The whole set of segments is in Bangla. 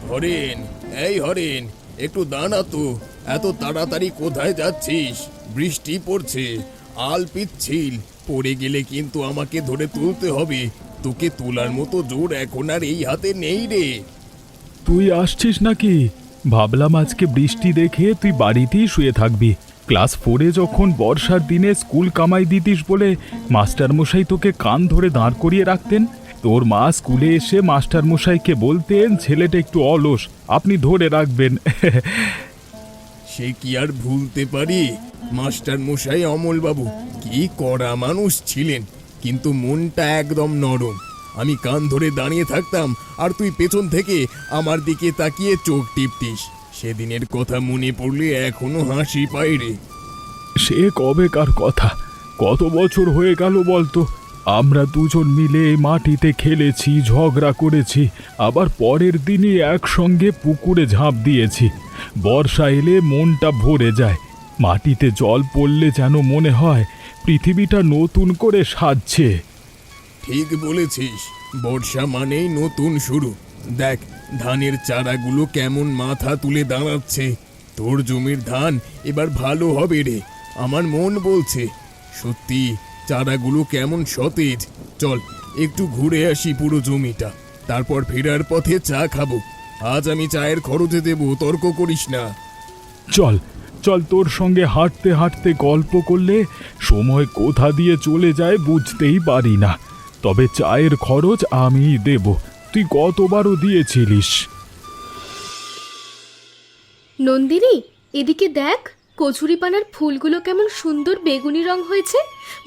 হরিণ, এই হরিণ, একটু দাঁড়া তো। এত তাড়াতাড়ি কোথায় যাচ্ছিস? বৃষ্টি পড়ছে, আল পিচ্ছিল, পড়ে গেলে কিন্তু আমাকে ধরে তুলতে হবে। তোকে তোলার মতো জোর এখন আর এই হাতে নেই রে। তুই আসছিস নাকি? ভাবলাম আজকে বৃষ্টি দেখে তুই বাড়িতেই শুয়ে থাকবি। ক্লাস 4-এ যখন বর্ষার দিনে স্কুল কামাই দিতিস বলে মাস্টারমশাই তোকে কান ধরে দাঁড় করিয়ে রাখতেন। তোর মা স্কুলে এসে মাস্টারমশাইকে বলতেন ছেলেটা একটু অলস, আপনি ধরে রাখবেন। সে কি আর ভুলতে পারি? মাস্টার মশাই অমলবাবু কি কড়া মানুষ ছিলেন, কিন্তু মনটা একদম নরম। আমি কান ধরে দাঁড়িয়ে থাকতাম আর তুই পেছন থেকে আমার দিকে তাকিয়ে চোখ টিপতিস। সেদিনের কথা মনে পড়লে এখনো হাসি পায় রে। সে কবেকার কথা, কত বছর হয়ে গেল বলতো। আমরা দুজন মিলে এই মাটিতে খেলেছি, ঝগড়া করেছি, আবার পরের দিনই একসঙ্গে পুকুরে ঝাঁপ দিয়েছি। বর্ষা এলে মনটা ভরে যায়, মাটিতে জল পড়লে যেন মনে হয় পৃথিবীটা নতুন করে সাজছে। ঠিক বলেছিস, বর্ষা মানেই নতুন শুরু। দেখ ধানের চারাগুলো কেমন মাথা তুলে দাঁড়াচ্ছে। তোর জমির ধান এবার ভালো হবে রে, আমার মন বলছে। সত্যি চারাগুলো কেমন সতেজ। চল একটু ঘুরে আসি পুরো জমিটা, তারপর ফেরার পথে চা খাবো। আজ আমি চায়ের খরচে দেবো, তর্ক করিস না। চল চল, তোর সঙ্গে হাঁটতে হাঁটতে গল্প করলে সময় কোথা দিয়ে চলে যায় বুঝতেই পারি না। তবে চায়ের খরচ আমিই দেব, তুই কতবারও দিয়েছিলিস। নন্দিনী, এদিকে দেখ, কচুরিপানার ফুলগুলো কেমন সুন্দর বেগুনি রং হয়েছে।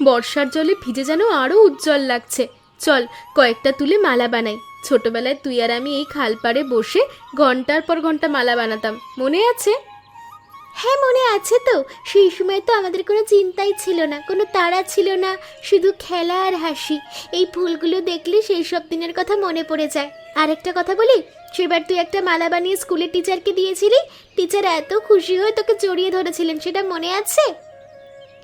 বর্ষার জলে ভিজে যেন আরো উজ্জ্বল লাগছে। চল কয়েকটা তুলে মালা বানাই। ছোটবেলায় তুই আর আমি এই খাল পাড়ে বসে ঘন্টার পর ঘন্টা মালা বানাতাম, মনে আছে? হ্যাঁ মনে আছে তো। সেই সময় তো আমাদের কোনো চিন্তাই ছিল না, কোনো তাড়া ছিল না, শুধু খেলা আর হাসি। এই ফুলগুলো দেখলে সেই সব দিনের কথা মনে পড়ে যায়। আর একটা কথা বলি, সেবার তুই একটা মালা বানিয়ে স্কুলের টিচারকে দিয়েছিলি। টিচার এত খুশি হয়ে তোকে জড়িয়ে ধরেছিলেন, সেটা মনে আছে?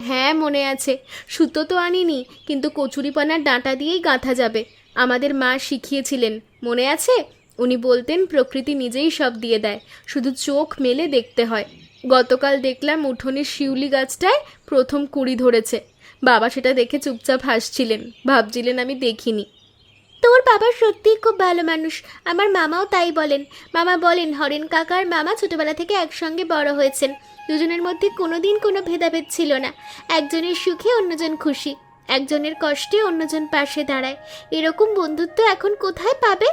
হ্যাঁ মনে আছে। সুতো তো আনিনি, কিন্তু কচুরিপানার ডাঁটা দিয়েই গাঁথা যাবে। আমাদের মা শিখিয়েছিলেন, মনে আছে? উনি বলতেন প্রকৃতি নিজেই সব দিয়ে দেয়, শুধু চোখ মেলে দেখতে হয়। গতকাল দেখলাম উঠোনের শিউলি গাছটায় প্রথম কুঁড়ি ধরেছে। বাবা সেটা দেখে চুপচাপ হাসছিলেন, ভাবছিলেন আমি দেখিনি। তোর বাবা সত্যিই খুব ভালো মানুষ, আমার মামাও তাই বলেন। মামা বলেন হরেন কাকার মামা ছোটবেলা থেকে একসঙ্গে বড় হয়েছেন। দুজনের মধ্যে কোনোদিন কোনো ভেদাভেদ ছিল না। একজনের সুখে অন্যজন খুশি, একজনের কষ্টে অন্যজন পাশে দাঁড়ায়। এরকম বন্ধুত্ব এখন কোথায় পাবে?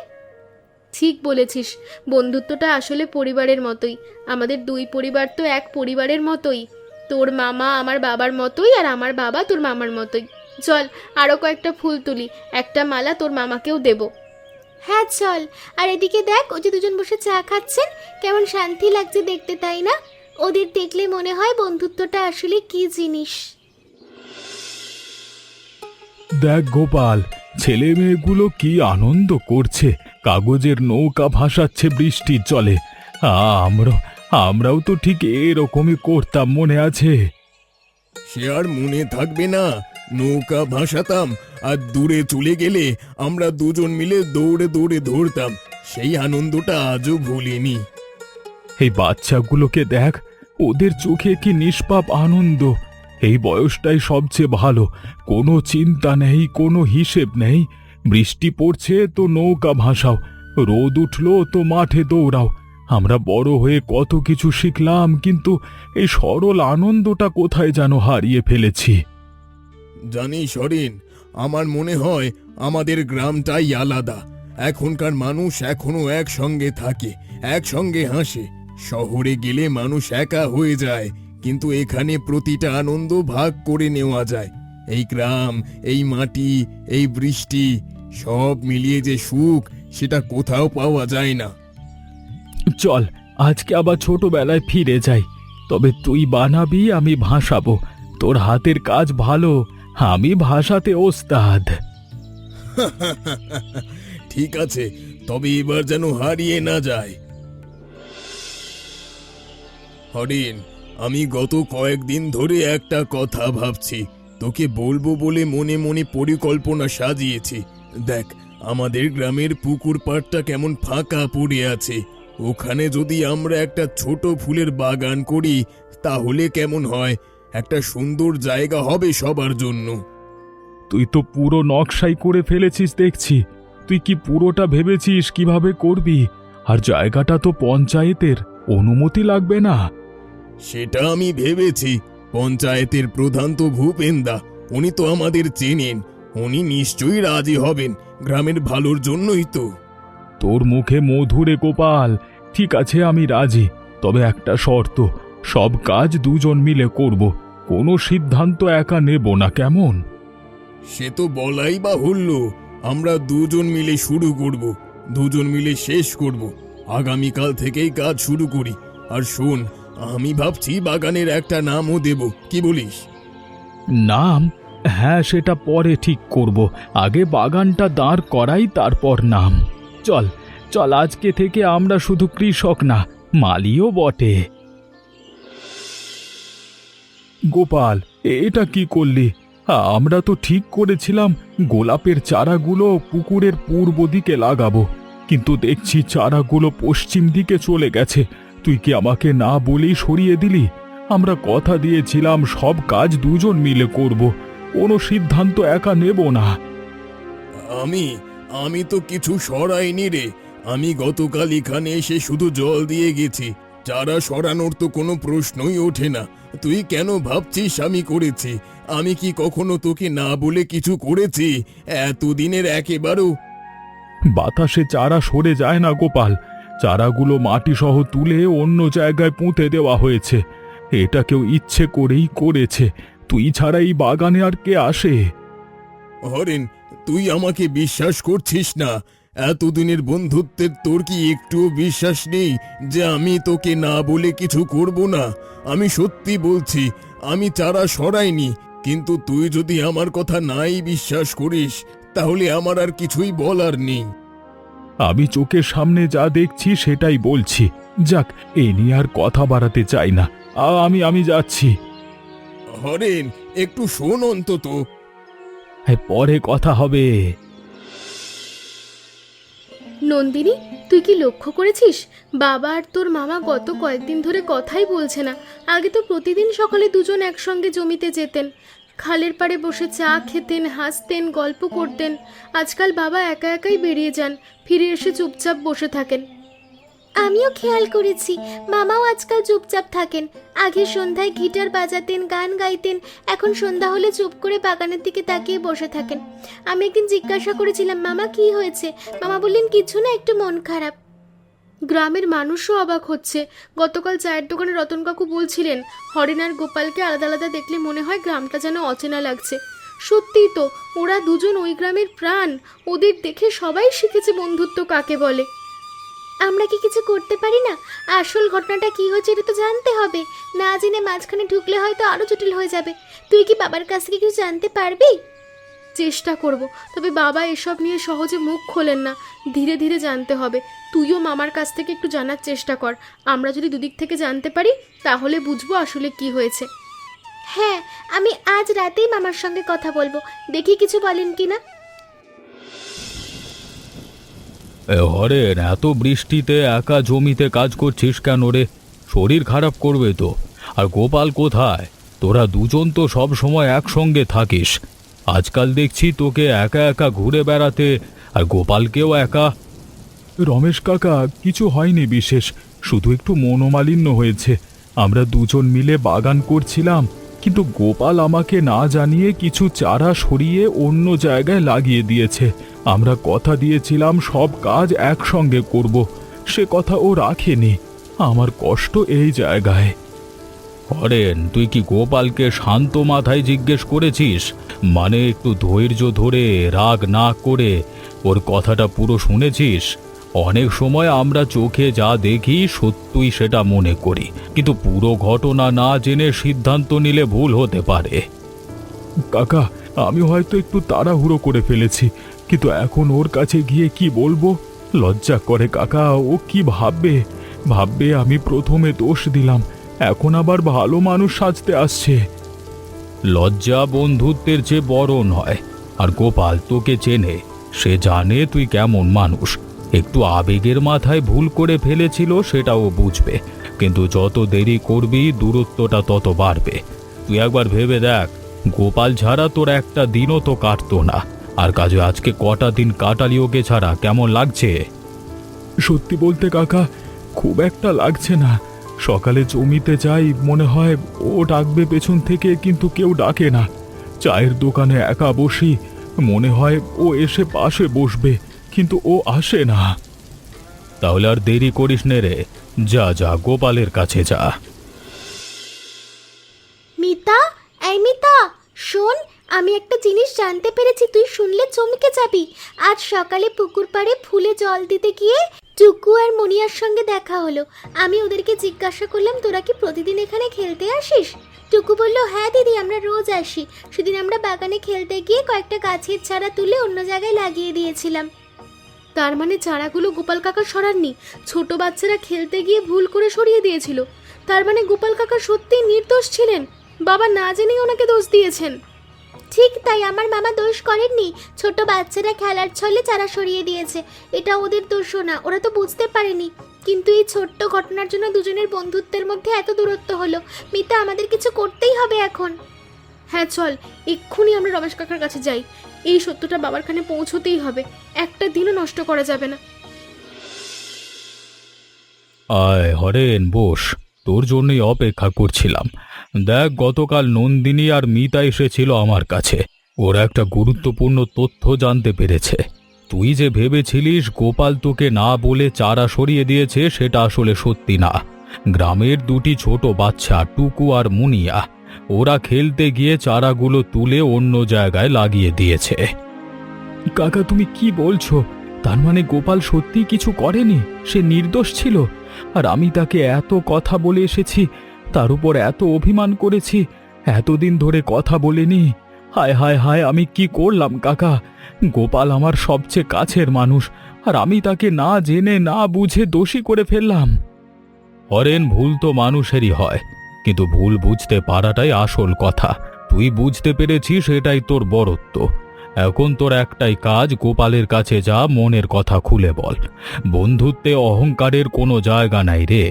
ঠিক বলেছিস, বন্ধুত্বটা আসলে পরিবারের মতোই। আমাদের দুই পরিবার তো এক পরিবারের মতোই। তোর মামা আমার বাবার মতোই, আর আমার বাবা তোর মামার মতোই। চল আরও কয়েকটা ফুল তুলি, একটা মালা তোর মামাকেও দেব। হ্যাঁ চল। আর এদিকে দেখ, ও যে দুজন বসে চা খাচ্ছেন, কেমন শান্তি লাগছে দেখতে, তাই না? ওদের দেখলে মনে হয় বন্ধুত্বটা আসলে কি জিনিস। দেখ গোপাল, ছেলে মেয়েগুলো কি আনন্দ করছে, কাগজের নৌকা ভাসাচ্ছে বৃষ্টির জলে। আমরাও তো ঠিক এরকমই করতাম, মনে আছে? সে আর মনে থাকবে না? নৌকা ভাসাতাম আর দূরে চলে গেলে আমরা দুজন মিলে দৌড়ে দৌড়ে ধরতাম। সেই আনন্দটা আজও ভুলিনি। এই বাচ্চাগুলোকে দেখ, ওদের চোখে কি নিষ্পাপ আনন্দ। এই বয়সটাই সবচেয়ে ভালো, কোনো চিন্তা নেই, কোনো হিসেব নেই। বৃষ্টি পড়ছে তো নৌকা ভাসাও, রোদ উঠলো তো মাঠে দৌড়াও। আমরা বড় হয়ে কত কিছু শিখলাম, কিন্তু এই সরল আনন্দটা কোথায় যেন হারিয়ে ফেলেছি। জানিস হরিণ, আমার মনে হয় আমাদের গ্রামটাই আলাদা। এখনকার মানুষ এখনো একসঙ্গে থাকে, একসঙ্গে হাসে। শহরে গেলে মানুষ একা হয়ে যায়, কিন্তু এখানে প্রতিটা আনন্দ ভাগ করে নেওয়া যায়। এই গ্রাম, এই মাটি, এই বৃষ্টি, সব মিলিয়ে যে সুখ, সেটা কোথাও পাওয়া যায় না। চল আজকে আবার ছোটবেলায় ফিরে যাই। তবে তুই বানাবি, আমি ভাসাবো। তোর হাতের কাজ ভালো, আমি ভাসাতে ওস্তাদ। ঠিক আছে, তবে এবার যেন হারিয়ে না যায়। হরিণ, আমি গত কয়েকদিন ধরে একটা কথা ভাবছি, তোকে বলবো বলে মনে মনে পরিকল্পনা সাজিয়েছি। দেখ, আমাদের গ্রামের পুকুর পাড়টা কেমন ফাঁকা পড়ে আছে। ওখানে যদি আমরা একটা ছোট ফুলের বাগান করি তাহলে কেমন হয়? একটা সুন্দর জায়গা হবে সবার জন্য। তুই তো পুরো নকশাই করে ফেলেছিস দেখছি। তুই কি পুরোটা ভেবেছিস কিভাবে করবি? আর জায়গাটা তো পঞ্চায়েতের, অনুমতি লাগবে না? সেটা আমি ভেবেছি। পঞ্চায়েতের প্রধান তো ভূপেন্দা, উনি তো আমাদের চেনেন। উনি নিশ্চয়ই রাজি হবেন, গ্রামের ভালোর জন্যই তো। তোর মুখে মধুরে গোপাল। ঠিক আছে, আমি রাজি, তবে একটা শর্ত, সব কাজ দুজন মিলে করব, কোনো সিদ্ধান্ত একা নেব না, কেমন? সে তো বলাই বাহুল্য। আমরা দুজন মিলে শুরু করব, দুজন মিলে শেষ করব। আগামীকাল থেকেই কাজ শুরু করি। আর শোন, আমি ভাবছি বাগানের একটা নামও দেব, কি বলিস? নাম? হ্যাঁ, সেটা পরে ঠিক করব, আগে বাগানটা দাঁড় করাই, তারপর নাম। চল চল, আজকে থেকে আমরা শুধু কৃষক না, মালিও বটে। গোপাল, এটা কি করলি? আমরা তো ঠিক করেছিলাম গোলাপের চারাগুলো পুকুরের পূর্ব দিকে লাগাবো, কিন্তু দেখছি চারাগুলো পশ্চিম দিকে চলে গেছে। তুই কি আমাকে না বলেই সরিয়ে দিলি? আমরা কথা দিয়েছিলাম সব কাজ দুজন মিলে করব, কোনো সিদ্ধান্ত একা নেব না। আমি তো কিছু সরাইনি রে। আমি গতকাল এখানে এসে শুধু জল দিয়ে গেছি। চারা সরানোর তো কোনো প্রশ্নই ওঠে না। তুই কেন ভাবছিস আমি করেছি? আমি কি কখনো তোকে না বলে কিছু করেছি এতদিনের একেবারেও? বাতাসে চারা সরে যায় না গোপাল, চারাগুলো মাটি সহ তুলে অন্য জায়গায় পুঁতে দেওয়া হয়েছে। এটা কেউ ইচ্ছে করেই করেছে, তুই ছাড়া এই বাগানে আর কে আসে? হরেন, তুই আমাকে বিশ্বাস করছিস না? এতদিনের বন্ধুত্বের তোর কি একটুও বিশ্বাস নেই যে আমি তোকে না বলে কিছু করব না? আমি সত্যি বলছি, আমি চারা সরাইনি। কিন্তু তুই যদি আমার কথা নাই বিশ্বাস করিস তাহলে আমার আর কিছুই বলার নেই। আমি চোখের সামনে যা দেখছি সেটাই বলছি। যাক, এ নিয়ে আর কথা বাড়াতে চাই না। আমি যাচ্ছি। হরেন, একটু শোন অন্তত। পরে কথা হবে। নন্দিনী, তুই কি লক্ষ্য করেছিস বাবা আর তোর মামা গত কয়েকদিন ধরে কথাই বলছে না? আগে তো প্রতিদিন সকালে দুজন একসঙ্গে জমিতে যেতেন, খালের পাড়ে বসে চা খেতেন, হাসতেন, গল্প করতেন। আজকাল বাবা একা একাই বেরিয়ে যান, ফিরে এসে চুপচাপ বসে থাকেন। আমিও খেয়াল করেছি, মামাও আজকাল চুপচাপ থাকেন। আগে সন্ধ্যায় গিটার বাজাতেন, গান গাইতেন, এখন সন্ধ্যা হলে চুপ করে বাগানের দিকে তাকিয়ে বসে থাকেন। আমি একদিন জিজ্ঞাসা করেছিলাম, মামা কি হয়েছে? মামা বললেন, কিছু না, একটু মন খারাপ। গ্রামের মানুষও অবাক হচ্ছে। গতকাল চায়ের দোকানে রতন কাকু বলছিলেন, হরেন আর গোপালকে আলাদা আলাদা দেখলে মনে হয় গ্রামটা যেন অচেনা লাগছে। সত্যিই তো, ওরা দুজন ওই গ্রামের প্রাণ। ওদের দেখে সবাই শিখেছে বন্ধুত্ব কাকে বলে। আমরা কি কিছু করতে পারি না? আসল ঘটনাটা কি হয়েছে এটা তো জানতে হবে। না জেনে মাঝখানে ঢুকলে হয়তো আরো জটিল হয়ে যাবে। তুই কি বাবার কাছ থেকে কিছু জানতে পারবি? চেষ্টা করব, তবে বাবা এসব নিয়ে সহজে মুখ খোলেন না। ধীরে ধীরে জানতে হবে। তুইও মামার কাছ থেকে একটু জানার চেষ্টা কর। আমরা যদি দুদিক থেকে জানতে পারি তাহলে বুঝবো আসলে কি হয়েছে। হ্যাঁ, আমি আজ রাতেই মামার সঙ্গে কথা বলবো, দেখি কিছু বলেন কিনা। হরেন, এত বৃষ্টিতে একা জমিতে কাজ করছিস কেন রে? শরীর খারাপ করবে তো। আর গোপাল কোথায়? তোরা দুজন তো সব সময় একসঙ্গে থাকিস, আজকাল দেখছি তোকে একা একা ঘুরে বেড়াতে, আর গোপালকেও একা। রমেশ কাকা, কিছু হয়নি বিশেষ, শুধু একটু মনোমালিন্য হয়েছে। আমরা দুজন মিলে বাগান করছিলাম, কিন্তু গোপাল আমাকে না জানিয়ে কিছু চারা সরিয়ে অন্য জায়গায় লাগিয়ে দিয়েছে। আমরা কথা দিয়েছিলাম সব কাজ একসঙ্গে করব, সে কথা ও রাখেনি। আমার কষ্ট এই জায়গায়। হরেন, তুই কি গোপালকে শান্ত মাথায় জিজ্ঞেস করেছিস? মানে একটু ধৈর্য ধরে, রাগ না করে ওর কথাটা পুরো শুনেছিস? অনেক সময় আমরা চোখে যা দেখি সত্যই সেটা মনে করি, কিন্তু পুরো ঘটনা না জেনে সিদ্ধান্ত নিলে ভুল হতে পারে। কাকা, আমি হয়তো একটু তাড়াহুড়ো করে ফেলেছি, কিন্তু এখন ওর কাছে গিয়ে কি বলবো? লজ্জা করে কাকা, ও কি ভাববে আমি প্রথমে দোষ দিলাম, এখন আবার ভালো মানুষ সাজতে আসছে। লজ্জা বন্ধুত্বের চেয়ে বড় নয়। আর গোপাল তোকে চেনে, সে জানে তুই কেমন মানুষ। একটু আবেগের মাথায় ভুল করে ফেলেছিল সেটাও বুঝবে, কিন্তু যত দেরি করবি দূরত্বটা তত বাড়বে। তুই একবার ভেবে দেখ, গোপাল ছাড়া তোর একটা দিনও তো কাটতো না, আর কাজে আজকে কটা দিন কাটালি ওকে ছাড়া, কেমন লাগছে? সত্যি বলতে কাকা, খুব একটা লাগছে না। সকালে জমিতে যাই, মনে হয় ও ডাকবে পেছন থেকে, কিন্তু কেউ ডাকে না। চায়ের দোকানে একা বসি, মনে হয় ও এসে পাশে বসবে, কিন্তু ও আসে না। তাহলে আর দেরি করিস নে রে, যা যা গোপালের কাছে যা। মিতা, এই মিতা, শোন, আমি একটা জিনিস জানতে পেরেছি, তুই শুনলে চমকে যাবি। আজ সকালে পুকুর পাড়ে ফুলে জল দিতে গিয়ে টুকু আর মনিয়ার সঙ্গে দেখা হলো। আমি ওদেরকে জিজ্ঞাসা করলাম, তোরা কি প্রতিদিন এখানে খেলতে আসিস? টুকু বলল, হ্যাঁ দিদি, আমরা রোজ আসি। সেদিন আমরা বাগানে খেলতে গিয়ে কয়েকটা গাছের চারা তুলে অন্য জায়গায় লাগিয়ে দিয়েছিলাম। তার মানে চারাগুলো গোপাল কাকা সরাননি, ছোট বাচ্চারা খেলতে গিয়ে ভুল করে সরিয়ে দিয়েছিল। তার মানে গোপাল কাকা সত্যিই নির্দোষ ছিলেন, বাবা না জেনেই ওনাকে দোষ দিয়েছেন। ঠিক তাই, আমার মামা দোষ করেননি, ছোট বাচ্চারা খেলার ছলে চারা সরিয়ে দিয়েছে, এটা ওদের দোষও না, ওরা তো বুঝতে পারেনি। কিন্তু এই ছোট্ট ঘটনার জন্য দুজনের বন্ধুত্বের মধ্যে এত দূরত্ব হলো। মিতা, আমাদের কিছু করতেই হবে এখন। হ্যাঁ চল, এক্ষুনি আমরা রমেশ কাকার কাছে যাই। এই সত্যটা বাবার কানে পৌঁছতেই হবে, একটা দিনও নষ্ট করা যাবে না। আয় হরেন, বস, তোর জন্যই অপেক্ষা করছিলাম। দেখ, গতকাল নন্দিনী আর মিতা এসেছিল আমার কাছে, ওরা একটা গুরুত্বপূর্ণ তথ্য জানতে পেরেছে। তুই যে ভেবেছিলিস গোপাল তোকে না বলে চারা সরিয়ে দিয়েছে, সেটা আসলে সত্যি না। গ্রামের দুটি ছোট বাচ্চা টুকু আর মুনিয়া, ওরা খেলতে গিয়ে চারাগুলো তুলে অন্য জায়গায় লাগিয়ে দিয়েছে। কাকা, তুমি কি বলছো? তার মানে গোপাল সত্যি কিছু করেনি, সে নির্দোষ ছিল? আর আমি তাকে এত কথা বলে এসেছি, তার উপর এত অভিমান করেছি, এতদিন ধরে কথা বলিনি। হায় হায় হায়, আমি কি করলাম কাকা? গোপাল আমার সবচেয়ে কাছের মানুষ, আর আমি তাকে না জেনে না বুঝে দোষী করে ফেললাম। হরেন, ভুল তো মানুষেরই হয়, কিন্তু ভুল বুঝতে পারাটাই আসল কথা। তুই বুঝতে পেরেছিস, সেটাই তোর বড়ত্ব। এখন তোর একটাই কাজ, গোপালের কাছে যা, মনের কথা খুলে বল। বন্ধুত্বে অহংকারের কোনো জায়গা নাই রে।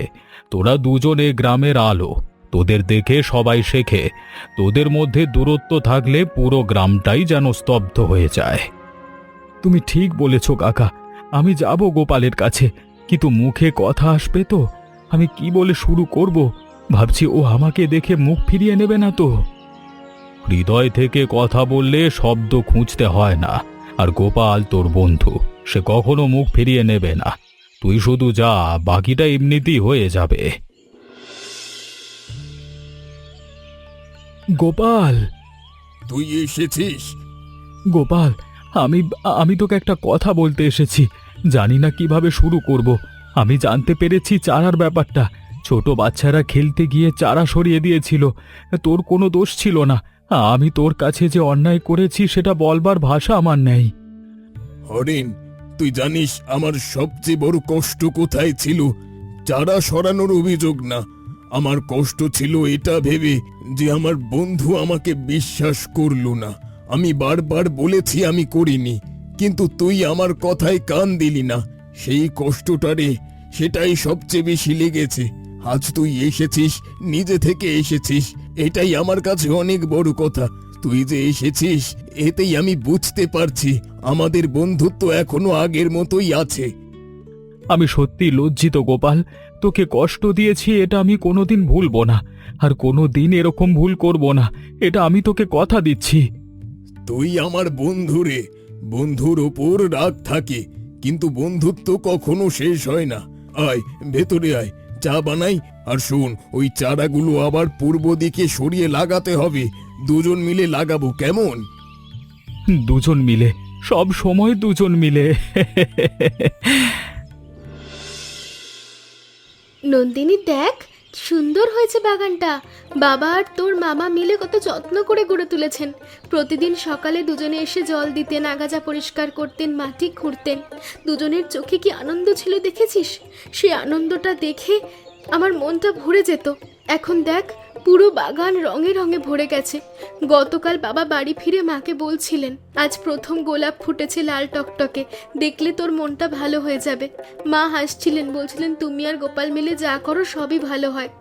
তোরা দুজনে গ্রামের আলো, তোদের দেখে সবাই শেখে। তোদের মধ্যে দূরত্ব থাকলে পুরো গ্রামটাই যেন স্তব্ধ হয়ে যায়। তুমি ঠিক বলেছ কাকা, আমি যাব গোপালের কাছে, কিন্তু মুখে কথা আসবে তো? আমি কি বলে শুরু করব? ভাবছি ও আমাকে দেখে মুখ ফিরিয়ে নেবে না তো। হৃদয় থেকে কথা বললে শব্দ খুঁজতে হয় না, আর গোপাল তোর বন্ধু, সে কখনো মুখ ফিরিয়ে নেবে না। তুই শুধু যা, বাকিটা এমনিতেই হয়ে যাবে। গোপাল, তুই এসেছিস? গোপাল, আমি আমি তোকে একটা কথা বলতে এসেছি। জানি না কিভাবে শুরু করব। আমি জানতে পেরেছি চারার ব্যাপারটা। ছোট বাচ্চারা খেলতে গিয়ে চারা সরিয়ে দিয়েছিল, তোর কোনো দোষ ছিল না। আমি তোর কাছে যে অন্যায় করেছি সেটা বলবার ভাষা আমার নেই। হরিণ, তুই জানিস আমার সবচেয়ে বড় কষ্ট কোথায় ছিল? চারা সরানোর অভিযোগ না, আমার কষ্ট ছিল এটা ভেবে যে আমার বন্ধু আমাকে বিশ্বাস করলো না। আমি বারবার বলেছি আমি করিনি, কিন্তু তুই আমার কথায় কান দিলি না। সেই কষ্টটা রে, সেটাই সবচেয়ে বেশি লেগেছে। আজ তুই এসেছিস, নিজে থেকে এসেছিস, এটাই আমার কাছে অনেক বড় কথা। তুই যে এসেছিস, এতেই আমি বুঝতে পারছি আমাদের বন্ধুত্ব এখনো আগের মতোই আছে। আমি সত্যি লজ্জিত গোপাল, তোকে কষ্ট দিয়েছি এটা আমি কোনোদিন ভুলবো না, আর কোনোদিন এরকম ভুল করব না, এটা আমি তোকে কথা দিচ্ছি। তুই আমার বন্ধু রে, বন্ধুর ওপর রাগ থাকে, কিন্তু বন্ধুত্ব কখনো শেষ হয় না। আয় ভেতরে আয়, চা বানাই। আর শোন, ওই চারাগুলো আবার পূর্ব দিকে সরিয়ে লাগাতে হবে, দুজন মিলে লাগাবো, কেমন? দুজন মিলে, সব সময় দুজন মিলে। নন্দিনী, দেখ সুন্দর হয়েছে বাগানটা। বাবা আর তোর মামা মিলে কত যত্ন করে গড়ে তুলেছেন। প্রতিদিন সকালে দুজনে এসে জল দিতেন, আগাছা পরিষ্কার করতেন, মাটি খুঁড়তেন। দুজনের চোখে কি আনন্দ ছিল দেখেছিস? সেই আনন্দটা দেখে আমার মনটা ভরে যেত। এখন দেখ, পুরো বাগান রঙে রঙে ভরে গেছে। গতকাল বাবা বাড়ি ফিরে মাকে বলছিলেন আজ প্রথম গোলাপ ফুটেছে লাল টকটকে, দেখলে তোর মনটা ভালো হয়ে যাবে। মা হাসছিলেন, বলছিলেন তুমি আর গোপাল মিলে যা করো সবই ভালো হয়।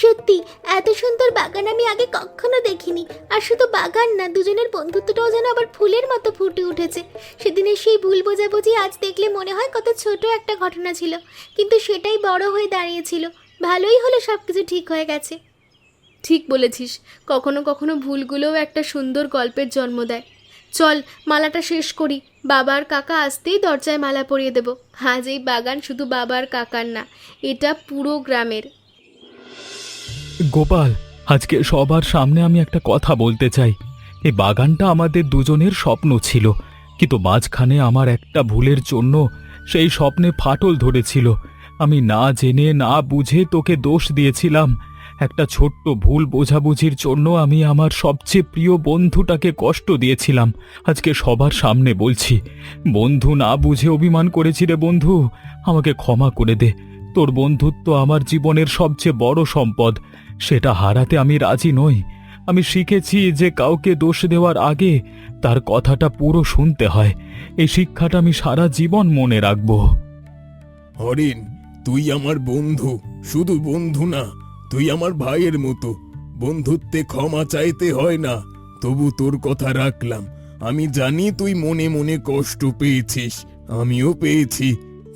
সত্যি এত সুন্দর বাগান আমি আগে কখনো দেখিনি। আর শুধু বাগান না, দুজনের বন্ধুত্বটাও যেন আবার ফুলের মতো ফুটে উঠেছে। সেদিনের সেই ভুল বোঝাবুঝি আজ দেখলে মনে হয় কত ছোট একটা ঘটনা ছিল, কিন্তু সেটাই বড় হয়ে দাঁড়িয়েছিল। ভালোই হলো, সবকিছু ঠিক হয়ে গেছে। ঠিক বলেছিস, কখনো কখনো ভুলগুলোও একটা সুন্দর গল্পের জন্ম দেয়। চল মালাটা শেষ করি, বাবা আর কাকা আসতেই দরজায় মালা পরিয়ে দেব। আজ এই বাগান শুধু বাবা আর কাকার না, এটা পুরো গ্রামের। গোপাল, আজকে সবার সামনে আমি একটা কথা বলতে চাই। এই বাগানটা আমাদের দুজনের স্বপ্ন ছিল, কিন্তু মাঝখানে আমার একটা ভুলের জন্য সেই স্বপ্নে ফাটল ধরেছিল। আমি না জেনে না বুঝে তোকে দোষ দিয়েছিলাম। একটা ছোট্ট ভুল বোঝাবুঝির জন্য আমি আমার সবচেয়ে প্রিয় বন্ধুটাকে কষ্ট দিয়েছিলাম। আজকে সবার সামনে বলছি, বন্ধু না বুঝে অভিমান করেছি রে বন্ধু, আমাকে ক্ষমা করে দে। তোর বন্ধুত্ব আমার জীবনের সবচেয়ে বড় সম্পদ, সেটা হারাতে আমি রাজি নই। আমি শিখেছি যে কাউকে দোষ দেওয়ার আগে তার কথাটা পুরো শুনতে হয়। এই শিক্ষাটা আমি সারা জীবন মনে রাখব। হরিণ, তুই আমার বন্ধু, শুধু বন্ধু না, তুই আমার ভাইয়ের মতো। বন্ধুত্বে ক্ষমা চাইতে হয় না, তবু তোর কথা রাখলাম। আমি জানি তুই মনে মনে কষ্ট পেয়েছিস, আমিও পেয়েছি,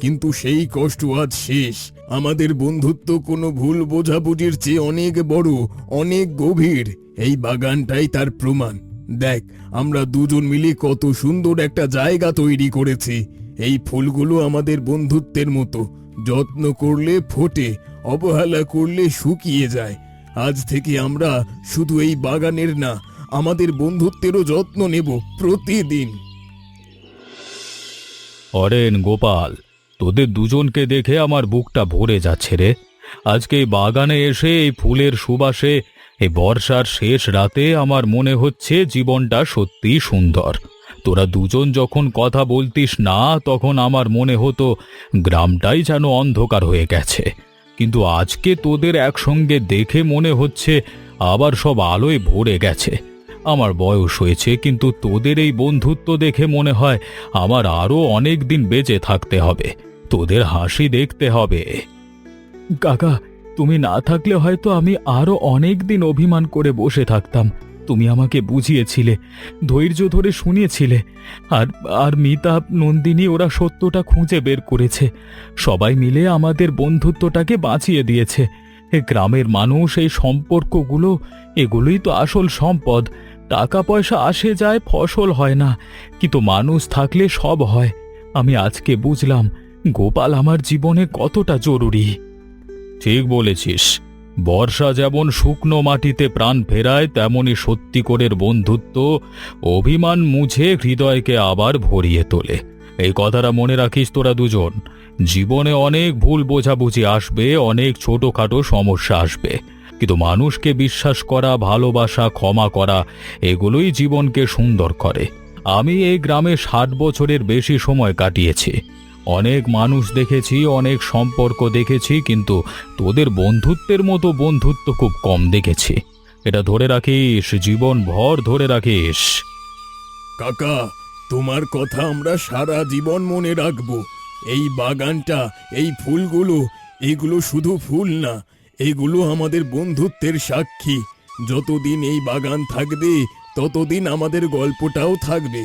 কিন্তু সেই কষ্ট আজ শেষ। আমাদের বন্ধুত্ব কোনো ভুল বোঝাবুঝির চেয়ে অনেক বড়, অনেক গভীর। এই বাগানটাই তার প্রমাণ। দেখ, আমরা দুজন মিলে কত সুন্দর একটা জায়গা তৈরি করেছি। এই ফুলগুলো আমাদের বন্ধুত্বের মতো, যত্ন করলে ফোটে, অবহেলা করলে শুকিয়ে যায়। আজ থেকে আমরা শুধু এই বাগানের না, আমাদের বন্ধুত্বেরও যত্ন নেব প্রতিদিন। অরেন, গোপাল, তোদের দুজনকে দেখে আমার বুকটা ভরে যাচ্ছে রে। আজকে এই বাগানে এসে এই ফুলের সুবাসে এই বর্ষার শেষ রাতে আমার মনে হচ্ছে জীবনটা সত্যি সুন্দর। তোরা দুজন যখন কথা বলতিস না, তখন আমার মনে হতো গ্রামটাই যেন অন্ধকার হয়ে গেছে। কিন্তু আজকে তোদের একসঙ্গে দেখে মনে হচ্ছে আবার সব আলোয় ভরে গেছে। আমার বয়স হয়েছে, কিন্তু তোদের এই বন্ধুত্ব দেখে মনে হয় আমার আরও অনেক দিন বেঁচে থাকতে হবে, তোদের হাসি দেখতে হবে। কাকা, তুমি না থাকলে হয়তো আমি আরো অনেক দিন অভিমান করে বসে থাকতাম। তুমি আমাকে বুঝিয়েছিলে, ধৈর্য ধরে শুনিয়েছিলে। আর আর মিতা, নন্দিনী ওরা সত্যটা খুঁজে বের করেছে। সবাই মিলে আমাদের বন্ধুত্বটাকে বাঁচিয়ে দিয়েছে। এ গ্রামের মানুষ, এই সম্পর্কগুলো, এগুলোই তো আসল সম্পদ। টাকা পয়সা আসে যায়, ফসল হয় না, কিন্তু মানুষ থাকলে সব হয়। আমি আজকে বুঝলাম গোপাল আমার জীবনে কতটা জরুরি। ঠিক বলেছিস, বর্ষা যেমন শুকনো মাটিতে প্রাণ ফেরায়, তেমনি সত্যিকারের বন্ধুত্ব অভিমান মুছে হৃদয়কে আবার ভরিয়ে তোলে। এই কথাটা মনে রাখিস তোরা দুজন। জীবনে অনেক ভুল বোঝাবুঝি আসবে, অনেক ছোটখাটো সমস্যা আসবে, কিন্তু মানুষকে বিশ্বাস করা, ভালোবাসা, ক্ষমা করা, এগুলোই জীবনকে সুন্দর করে। আমি এই গ্রামে 60 বছরের বেশি সময় কাটিয়েছি। অনেক মানুষ দেখেছি, অনেক সম্পর্ক দেখেছি, কিন্তু তোদের বন্ধুত্বের মতো বন্ধুত্ব খুব কম দেখেছি। এটা ধরে রাখিস, জীবন ভর ধরে রাখিস। কাকা, তোমার কথা আমরা সারা জীবন মনে রাখব। এই বাগানটা, এই ফুলগুলো, এগুলো শুধু ফুল না, এগুলো আমাদের বন্ধুত্বের সাক্ষী। যতদিন এই বাগান থাকবে, ততদিন আমাদের গল্পটাও থাকবে।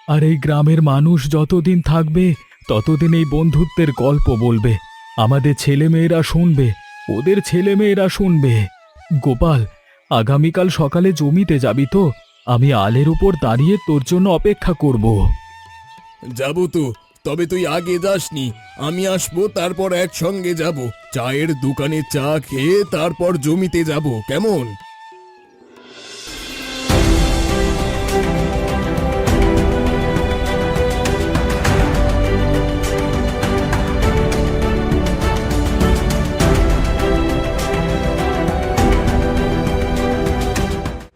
আর এই গ্রামের মানুষ যতদিন থাকবে, ততদিন এই বন্ধুত্বের গল্প বলবে। আমাদের ছেলেমেয়েরা শুনবে, ওদের ছেলেমেয়েরা শুনবে। গোপাল, আগামীকাল সকালে জমিতে যাবি তো? আমি আলের উপর দাঁড়িয়ে তোর জন্য অপেক্ষা করব। যাব তো, তবে তুই আগে যাসনি। আমি আসবো, তারপর একসঙ্গে যাব। চায়ের দোকানে চা খেয়ে তারপর জমিতে যাব, কেমন?